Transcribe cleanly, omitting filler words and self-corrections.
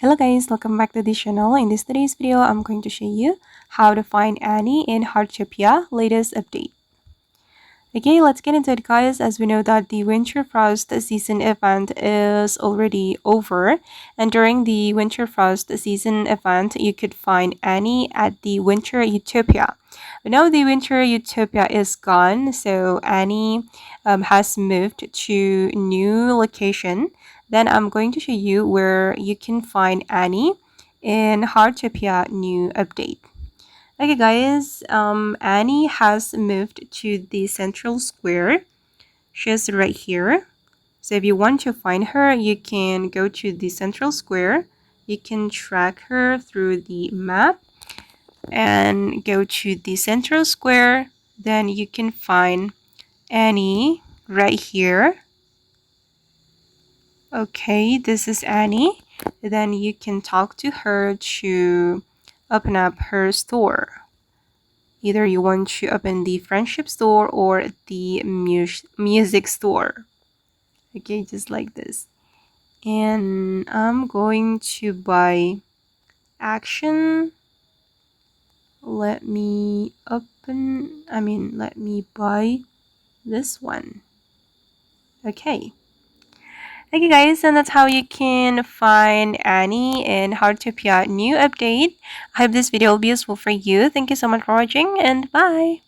Hello guys, welcome back to this channel. In this today's video, I'm going to show you how to find Annie in Heartopia latest update. Okay, let's get into it guys. As we know that the Winter Frost season event is already over, and during the Winter Frost season event, you could find Annie at the Winter Utopia. But now the Winter Utopia is gone, so Annie has moved to new location. Then I'm going to show you where you can find Annie in Heartopia new update. Okay guys, Annie has moved to the central square. She's right here. So if you want to find her, you can go to the central square. You can track her through the map and go to the central square. Then you can find Annie right here. Okay, this is Annie. Then you can talk to her to open up her store. Either you want to open the friendship store or the music store. Okay, just like this. And I'm going to buy action. Let me buy this one. Okay. Okay guys, and that's how you can find Annie in Heartopia new update. I hope this video will be useful for you. Thank you so much for watching and bye!